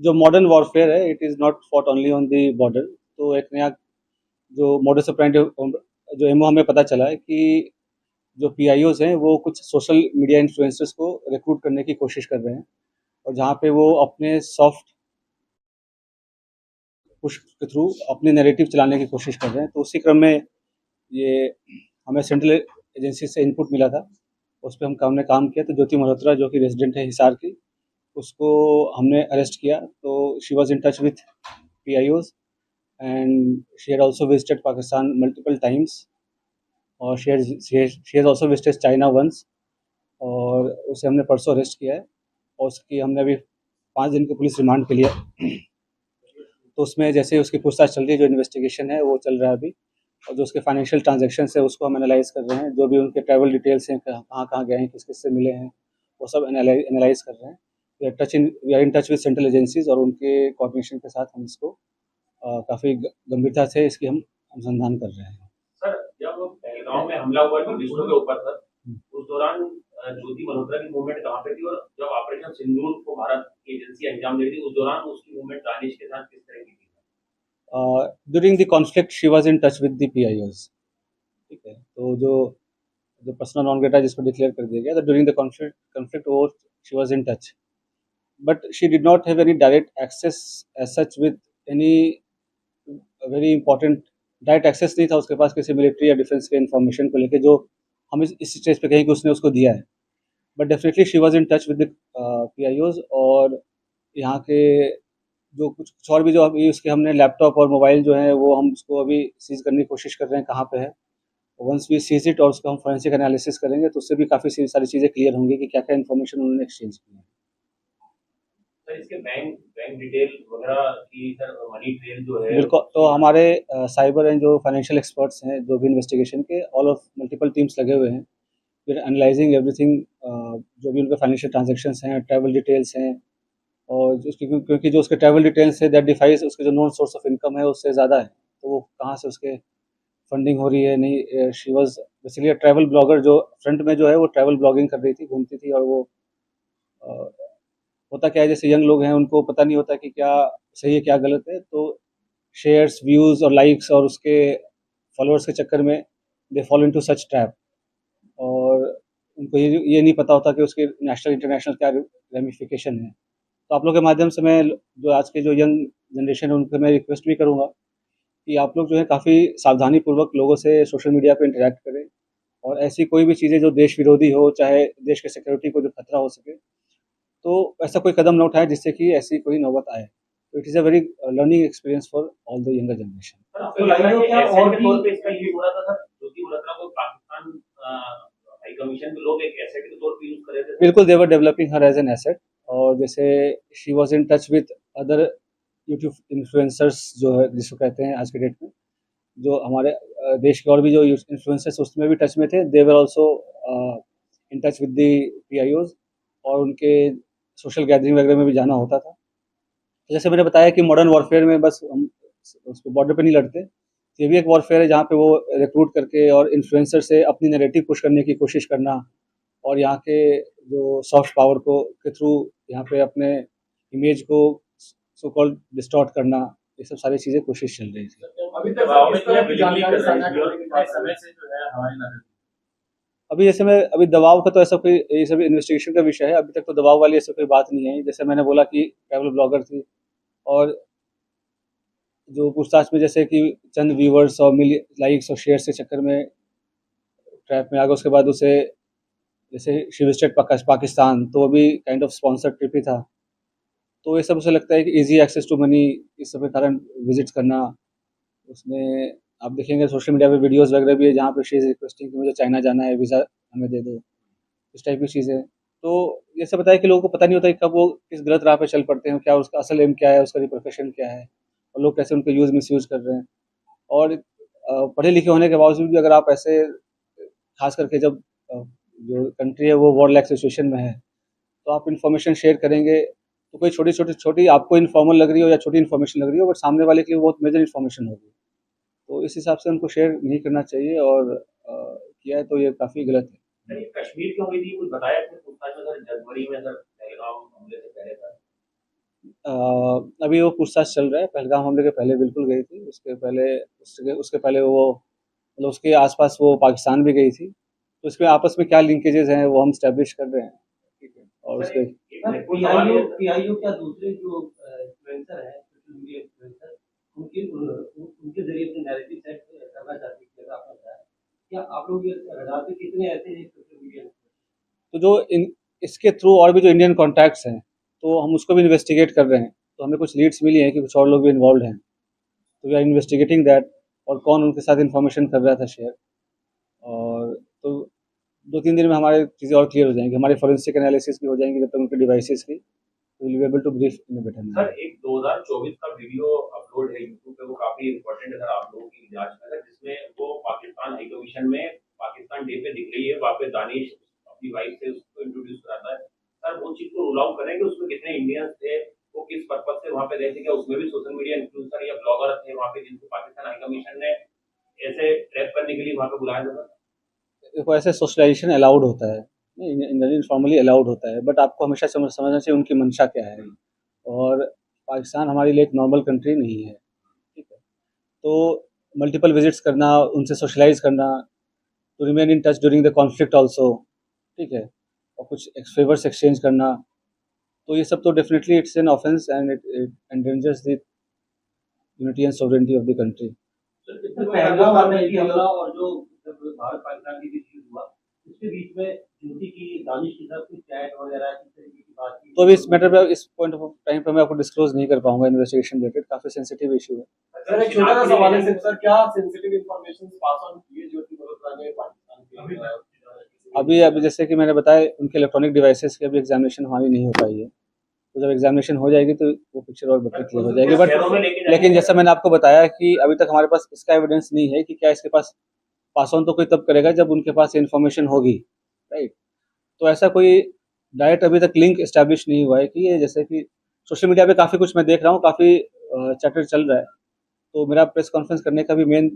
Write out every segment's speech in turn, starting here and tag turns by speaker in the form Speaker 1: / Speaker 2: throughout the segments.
Speaker 1: जो modern warfare है it is not fought only on the border. तो एक नया जो मॉडस ऑपरेंडी जो एमओ हमें पता चला है कि जो पीआईओज हैं वो कुछ सोशल मीडिया इन्फ्लुएंसर्स को रिक्रूट करने की कोशिश कर रहे हैं, और जहाँ पे वो अपने सॉफ्ट पुश के थ्रू अपने नैरेटिव चलाने की कोशिश कर रहे हैं। तो उसी क्रम में ये हमें सेंट्रल एजेंसी से इनपुट मिला था, उस पे हमने काम किया। तो ज्योति मल्होत्रा जो कि रेजिडेंट है हिसार की, उसको हमने अरेस्ट किया। तो she was in touch with PIOs and she had also visited Pakistan multiple times, और she has also visited China once, और उसे हमने परसों अरेस्ट किया है, और उसकी हमने अभी 5 दिन की पुलिस रिमांड पे लिया। तो उसमें जैसे उसकी पूछताछ चल रही है, जो इन्वेस्टिगेशन है वो चल रहा है अभी, और जो उसके फाइनेंशियल ट्रांजैक्शंस है उसको हम एनालाइज़ कर रहे हैं, जो भी उनके ट्रैवल डिटेल्स हैं, कहाँ-कहाँ गए हैं, किस-किस से मिले हैं, वो सब एनालाइज़ कर रहे हैं। We are in touch with central agencies, और उनके कोऑर्डिनेशन के साथ हम इसको काफ़ी गंभीरता से इसकी हम अनुसंधान कर रहे हैं।
Speaker 2: सर, जब पहलगाम में हमला हुआ टूरिस्टों के ऊपर सर, उस दौरान ज्योति मल्होत्रा की मूवमेंट कहाँ पे थी, और जब ऑपरेशन सिंदूर को भारत की एजेंसी अंजाम दे रही थी उस दौरान उसकी मूवमेंट दानिश के साथ किस तरह की थी?
Speaker 1: During the conflict she was in touch with the PIOs. ठीक है, तो जो जो पर्सनल नॉन ग्रेटा जिसको डिक्लेयर कर दिया गया, तो ड्यूरिंग द कॉन्फ्लिक्ट वो she was in touch, but she did not have any direct access as such with any very important. Direct access नहीं था उसके पास किसी मिलिट्री या डिफेंस के इन्फॉर्मेशन को लेके, जो हम इस स्टेज पे कहें कि उसने उसको दिया है। But definitely she was in touch with the PIOs, और यहाँ के जो कुछ और भी जो अभी उसके हमने लैपटॉप और मोबाइल जो है वो हम उसको अभी सीज करने की कोशिश कर रहे हैं कहाँ पे है। वंस वी सीज इट और उसका हम फोरेंसिक एनालिसिस करेंगे, तो उससे भी काफ़ी सारी चीज़ें क्लियर होंगी कि क्या क्या इन्फॉर्मेशन उन्होंने एक्सचेंज की है।
Speaker 2: सर, इसके बैंक बैंक डिटेल वगैरह की सर मनी ट्रेल जो है
Speaker 1: बिल्कुल, तो हमारे साइबर एंड जो फाइनेंशियल एक्सपर्ट्स हैं, जो भी इन्वेस्टिगेशन के ऑल ऑफ मल्टीपल टीम्स लगे हुए हैं, फिर एनालाइजिंग एवरीथिंग, जो भी उनके फाइनेंशियल ट्रांजैक्शंस हैं, ट्रैवल डिटेल्स हैं, और क्योंकि जो उसके ट्रैवल डिटेल्स है दैट डिफाइज उसके जो नोन सोर्स ऑफ इनकम है उससे ज़्यादा है, तो वो कहाँ से उसके फंडिंग हो रही है। नहीं, she was basically travel blogger, जो फ्रंट में जो है वो ट्रैवल ब्लॉगिंग कर रही थी, घूमती थी, और वो अ, होता क्या है, जैसे यंग लोग हैं उनको पता नहीं होता कि क्या सही है क्या गलत है, तो शेयर्स, व्यूज़ और लाइक्स और उसके फॉलोअर्स के चक्कर में they follow into such trap, और उनको ये नहीं पता होता कि उसके नेशनल इंटरनेशनल क्या रेमिफिकेशन है। तो आप लोग के माध्यम से मैं जो आज के जो यंग जनरेशन है उनको मैं रिक्वेस्ट भी करूँगा कि आप लोग जो है काफ़ी सावधानी पूर्वक लोगों से सोशल मीडिया पे इंटरैक्ट करें, और ऐसी कोई भी चीज़ें जो देश विरोधी हो, चाहे देश के सिक्योरिटी को जो खतरा हो सके, तो ऐसा कोई कदम ना उठाएं जिससे कि ऐसी कोई नौबत आए। तो it is a very learning experience for all the younger generation.
Speaker 2: Sir, आपको लग रहा है कि एसेट के तौर पे इसका यूज हो रहा था सर? ज्योति मल्होत्रा को पाकिस्तान हाई कमीशन के लोग एक एसेट के तौर पे यूज कर रहे थे?
Speaker 1: बिल्कुल, they were developing her as an asset, और जैसे she was in touch with other YouTube influencers जो है जिसको कहते हैं आज के डेट में, जो हमारे देश के और भी जो इन्फ्लुएंसर्स उसमें भी टच में थे, they were also in touch with the PIOs, और उनके सोशल गैदरिंग वगैरह में भी जाना होता था। तो जैसे मैंने बताया कि मॉडर्न वॉरफेयर में बस हम उस पे बॉर्डर पे नहीं लड़ते, तो ये भी एक वॉरफेयर है जहाँ पे वो रिक्रूट करके और इन्फ्लुएंसर से अपनी नैरेटिव पुश करने की कोशिश करना, और यहाँ के जो सॉफ्ट पावर को के थ्रू यहाँ पे अपने इमेज को सो कॉल्ड डिस्टॉर्ट करना, ये सब सारी चीज़ें कोशिश चल रही थी।
Speaker 2: अभी तक दबाव में जो है विजिबली कर रहे हैं और कितने समय से जो है हमारी नजर।
Speaker 1: अभी जैसे मैं अभी दबाव का तो ऐसा कोई, ये सब इन्वेस्टिगेशन का विषय है, अभी तक तो दबाव वाली ऐसा कोई बात नहीं है। जैसे मैंने बोला कि ट्रैवल ब्लॉगर थी, और जो पूछताछ में जैसे कि चंद व्यूवर्स और लाइक्स और शेयर के चक्कर में ट्रैप में आ गए, उसके बाद उसे जैसे शी विजिटेड पाकिस्तान, तो वो भी काइंड ऑफ स्पॉन्सर्ड ट्रिप ही था। तो ये सब उसे लगता है कि ईज़ी एक्सेस टू मनी, इस सब के कारण विज़िट करना। उसमें आप देखेंगे सोशल मीडिया पे वीडियोज़ वगैरह भी है जहाँ पे शी इज़ रिक्वेस्टिंग कि मुझे चाइना जाना है, वीज़ा हमें दे दो, इस टाइप की चीज़ें। तो ये सब बताया कि लोगों को पता नहीं होता कि कब वो किस गलत राह पे चल पड़ते हैं, क्या उसका असल एम क्या है, उसका रिपरकशन क्या है, और लोग कैसे उनको मिसयूज़ कर रहे हैं। और पढ़े लिखे होने के बावजूद भी अगर आप ऐसे, खास करके जब जो कंट्री है वो वॉर लाइक सिचुएशन में है, तो आप इन्फॉर्मेशन शेयर करेंगे, तो कोई छोटी आपको इन्फॉर्मल लग रही हो या छोटी इन्फॉर्मेशन लग रही हो, बट सामने वाले के लिए बहुत मेजर इन्फॉर्मेशन होगी। तो इस हिसाब से उनको शेयर नहीं करना चाहिए, और किया है तो ये काफ़ी गलत है।
Speaker 2: सर, ये कश्मीर क्यों हुई थी कुछ बताया आपने पूछताछ में सर? जनवरी में सर पहलगाम हमले से पहले था।
Speaker 1: अभी वो पूछताछ चल रहा है। पहलगाम हमले के पहले बिल्कुल गई थी, उसके पहले वो मतलब उसके आसपास वो पाकिस्तान भी गई थी। तो इसमें आपस में क्या लिंकेजेस हैं वो हम स्टैब्लिश कर रहे हैं, ठीक है। और
Speaker 2: सर
Speaker 1: उसके
Speaker 2: एक सवाल
Speaker 3: पीआईओ
Speaker 2: ये
Speaker 3: पीआईओ क्या दूसरे जो इन्फ्लुएंसर हैं, सोशल मीडिया इन्फ्लुएंसर, उनके जरिए अपने नैरेटिव सेट करना चाहते हैं, जैसा आपने बताया। क्या आप लोग ये रडार पे कितने ऐसे हैं सोशल मीडिया
Speaker 1: तो जो इन इसके थ्रू और भी जो इंडियन कॉन्टैक्ट्स हैं, तो हम उसको भी इन्वेस्टिगेट कर रहे हैं। तो हमें कुछ लीड्स मिली हैं कि कुछ और लोग भी इन्वॉल्वड हैं। तो वी आर इन्वेस्टिगेटिंग दैट, और कौन उनके साथ इन्फॉर्मेशन कर रहा था शेयर। और तो 2-3 दिन में हमारी चीज़ें और क्लियर हो जाएँगी। हमारी फोरेंसिक एनालिसिस भी हो जाएँगी जब तक उनके डिवाइसेज़ की। We will be able to brief in a better
Speaker 2: sir
Speaker 1: manner.
Speaker 2: एक 2024 का वीडियो अपलोड है यूट्यूब पे, वो काफी इंपॉर्टेंट है सर आप लोगों की जांच में, सर, जिसमें वो पाकिस्तान हाई कमीशन में पाकिस्तान डे पे दिख रही है, वहाँ पे दानिश अपनी वाइफ से उसको इंट्रोड्यूस कराता है। सर वो चीज को रूल आउट करें कि उसमें कितने इंडियंस थे, वो किस पर्पज से वहाँ पे गए थे, क्या उसमें भी सोशल मीडिया इन्फ्लुएंसर या ब्लॉगर थे वहाँ पे जिनको पाकिस्तान हाई कमीशन ने ऐसे ट्रैप करने के लिए वहाँ पे बुलाया था सर?
Speaker 1: देखो, ऐसे सोशलाइज़ेशन अलाउड होता है, नहीं फॉर्मली अलाउड होता है, बट आपको हमेशा समझना चाहिए उनकी मंशा क्या है। और पाकिस्तान हमारे लिए एक नॉर्मल कंट्री नहीं है, ठीक है। तो मल्टीपल विजिट्स करना, उनसे सोशलाइज़ करना, to remain in touch during the conflict also, ठीक है, और कुछ फेवर्स एक्सचेंज करना, तो ये सब तो definitely it's an offence and it endangers the unity and sovereignty of the country.
Speaker 2: Sir
Speaker 3: है?
Speaker 2: कितने बार
Speaker 3: पहलगाम
Speaker 2: पाकिस्तान में
Speaker 3: आतंकी हमला और जो जब भारत पाकिस्तान के बीच युद्ध हुआ, उसके बीच में ज्योति की दानिश के साथ कुछ चैट वगैरह किस तरीके की बातचीत
Speaker 1: तो अभी इस मैटर पे, इस पॉइंट ऑफ टाइम पे मैं आपको डिस्क्लोज नहीं कर पाऊंगा। इन्वेस्टिगेशन रिलेटेड काफ़ी सेंसिटिव इशू है।
Speaker 3: सर एक छोटा सा सवाल है सर, क्या सेंसिटिव इंफॉर्मेशन पास ऑन किए ज्योति मल्होत्रा ने पाकिस्तान के
Speaker 1: अभी जैसे कि मैंने बताया, उनके इलेक्ट्रॉनिक डिवाइसेस की अभी एग्जामिनेशन हमारी नहीं हो पाई है। तो जब एग्जामिनेशन हो जाएगी तो वो पिक्चर और बेटर क्लियर हो जाएगी।
Speaker 2: शहरों में लेके
Speaker 1: बट
Speaker 2: जाएंगे
Speaker 1: लेकिन जैसा मैंने आपको बताया कि अभी तक हमारे पास इसका एविडेंस नहीं है कि क्या इसके पास पास ऑन तो कोई तब करेगा जब उनके पास इन्फॉर्मेशन होगी, राइट। तो ऐसा कोई डायरेक्ट अभी तक लिंक इस्टेब्लिश नहीं हुआ है कि ये, जैसे कि सोशल मीडिया पे काफ़ी कुछ मैं देख रहा हूँ, काफ़ी चैटर चल रहा है। तो मेरा प्रेस कॉन्फ्रेंस करने का भी मेन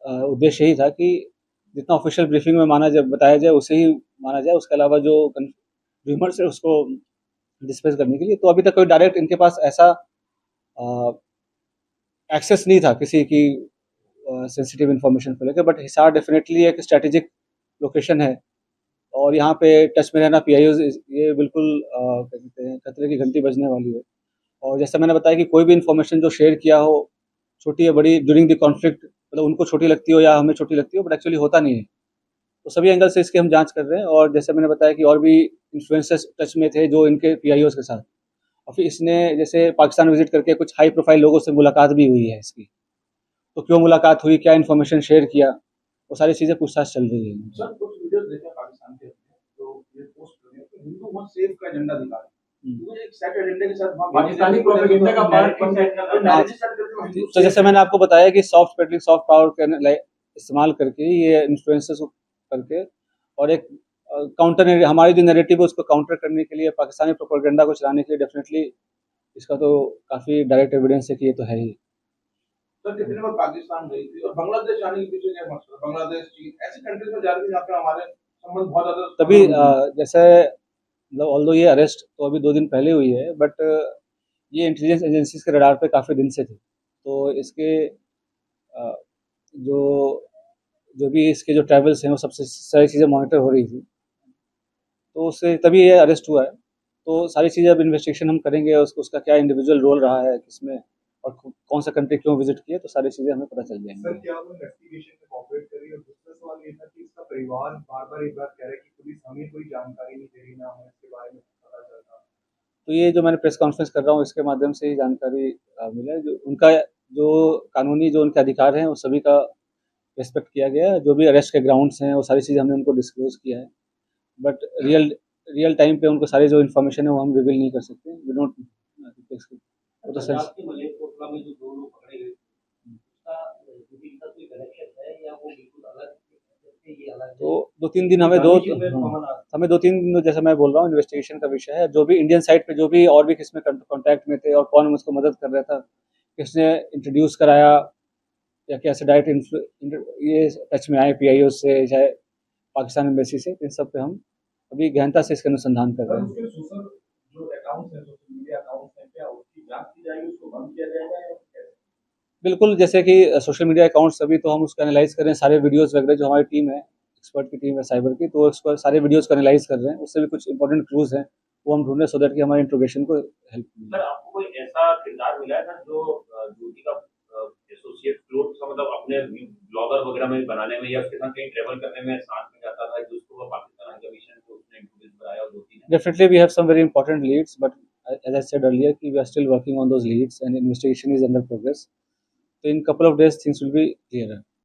Speaker 1: उद्देश्य यही था कि जितना ऑफिशियल ब्रीफिंग में माना जाए, बताया जाए, उसे ही माना जाए। उसके अलावा जो र्यूमर्स है उसको डिस्पेस करने के लिए। तो अभी तक कोई डायरेक्ट इनके पास ऐसा एक्सेस नहीं था किसी की सेंसिटिव इन्फॉर्मेशन को लेकर। बट हिसार डेफिनेटली एक स्ट्रेटेजिक लोकेशन है, और यहाँ पे टच में रहना पीआईओ, ये बिल्कुल क्या कहते हैं, खतरे की घंटी बजने वाली है। और जैसा मैंने बताया कि कोई भी इन्फॉर्मेशन जो शेयर किया हो, छोटी या बड़ी, ड्यूरिंग द कॉन्फ्लिक्ट, मतलब उनको छोटी लगती हो या हमें छोटी लगती हो, बट एक्चुअली होता नहीं है। तो सभी एंगल से इसकी हम जांच कर रहे हैं। और जैसे मैंने बताया कि और भी इन्फ्लुएंसर्स टच में थे जो इनके पीआईओज के साथ, और फिर इसने जैसे पाकिस्तान विजिट करके कुछ हाई प्रोफाइल लोगों से मुलाकात भी हुई है इसकी। तो क्यों मुलाकात हुई, क्या इन्फॉर्मेशन शेयर किया, वो सारी चीज़ें पूछताछ चल रही है।
Speaker 4: सर कुछ वीडियोस देखे पाकिस्तान के, तो ये पोस्ट कर रहे हैं कि हिंदू मत सेव का एजेंडा दिखा रहे हैं। तो एक सेट एजेंडे के साथ वहाँ
Speaker 3: पाकिस्तानी प्रोपेगेंडा का पार्ट बन
Speaker 4: narrative set करके वहाँ हिंदू
Speaker 1: तो जैसे मैंने आपको बताया कि सॉफ्ट पेडलिंग, सॉफ्ट पावर का इस्तेमाल करके ये इन्फ्लुएंसर्स को करके, और एक काउंटर, हमारी जो नैरेटिव है उसको काउंटर करने के लिए, पाकिस्तानी प्रोपेगेंडा को चलाने के लिए, डेफिनेटली इसका तो काफ़ी डायरेक्ट एविडेंस है कि ये तो है ही।
Speaker 4: सर कितने बार पाकिस्तान गई थी और बांग्लादेश जाने के पीछे क्या मकसद? बांग्लादेश, चीन ऐसी कंट्रीज में जा रही थी जहाँ पे हमारे संबंध बहुत ज्यादा
Speaker 1: तभी जैसे मतलब ऑल्दो ये अरेस्ट तो अभी 2 दिन पहले हुई है, बट ये इंटेलिजेंस एजेंसीज के रडार पे काफ़ी दिन से थी। तो इसके जो जो भी इसके जो ट्रैवल्स हैं वो सबसे सारी चीज़ें मॉनिटर हो रही थी, तो उससे तभी ये अरेस्ट हुआ है। तो सारी चीज़ें अब इन्वेस्टिगेशन हम करेंगे, उसका क्या इंडिविजुअल रोल रहा है किसमें, और कौन सा कंट्री क्यों विजिट किए, तो सारी चीज़ें हमें पता चल
Speaker 5: सर
Speaker 1: जाएंगी।
Speaker 5: क्या वो इन्वेस्टिगेशन में कोऑपरेट कर रही है? और दूसरा सवाल ये था कि इसका परिवार बार-बार एक बात कह रहा है कि पुलिस हमें कोई जानकारी नहीं दे रही, ना हमें इसके बारे में पता चलता।
Speaker 1: तो ये जो मैंने प्रेस कॉन्फ्रेंस कर रहा हूँ इसके माध्यम से ही जानकारी मिला है। जो उनका जो कानूनी जो उनके अधिकार हैं वो सभी का रिस्पेक्ट किया गया है। जो भी अरेस्ट के ग्राउंड्स हैं वो सारी चीज़ें हमने उनको डिस्क्लोज किया है। बट रियल रियल टाइम पे उनको सारी जो इन्फॉर्मेशन है वो हम रिवील नहीं कर सकते। वी डोंट, वो तो
Speaker 3: पंजाब के मलेरकोटला में जो 2 लोग पकड़े गए, उसका ज्योति के साथ कोई कनेक्शन है या वो बिल्कुल अलग है? ये अलग है?
Speaker 1: तो 2-3 दिन हमें
Speaker 3: दानिश में कॉमन
Speaker 1: हमें 2-3 दिन, जैसा मैं बोल रहा हूँ, इन्वेस्टिगेशन का विषय है। जो भी इंडियन साइड पे जो भी और भी किसमें कॉन्टैक्ट में थे और कौन उसको मदद कर रहा था, किसने इंट्रोड्यूस कराया, या कैसे डायरेक्ट ये टच में आए पीआईओ से, चाहे पाकिस्तान एम्बेसी से, इन सब पे हम अभी गहनता से इसका अनुसंधान कर
Speaker 5: सर
Speaker 1: रहे हैं।
Speaker 5: उसके सोशल जो अकाउंट्स हैं, सोशल मीडिया अकाउंट्स हैं, क्या
Speaker 4: जाएगी उसको बंद किया जाएगा या कैसे?
Speaker 1: बिल्कुल, जैसे कि सोशल मीडिया अकाउंट्स अभी तो हम उसको एनालाइज़ कर रहे हैं, सारे वीडियोज़ वगैरह जो हमारी टीम है, एक्सपर्ट की टीम है साइबर की, तो उसको सारे वीडियोज़ को एनालाइज़ कर रहे हैं। उससे भी कुछ इंपॉर्टेंट क्लूज़ हैं, वो हम ढूँढ रहे हैं सो दैट कि हमारे इंट्रोगेशन को हेल्प मिले।
Speaker 2: सर आपको कोई ऐसा किरदार मिला है सर जो ज्योति का एसोसिएट क्लोज का मतलब अपने ब्लॉगर वगैरह में बनाने में या उसके साथ कहीं ट्रैवल करने में साथ में जाता था जिसको वो पाकिस्तान हाई कमीशन को उसने इंट्रोड्यूस कराया और ज्योति ने
Speaker 1: Definitely, we have some very important leads, but as I said earlier, we are still working on those leads and investigation is under progress. So in couple of days, things will be clearer.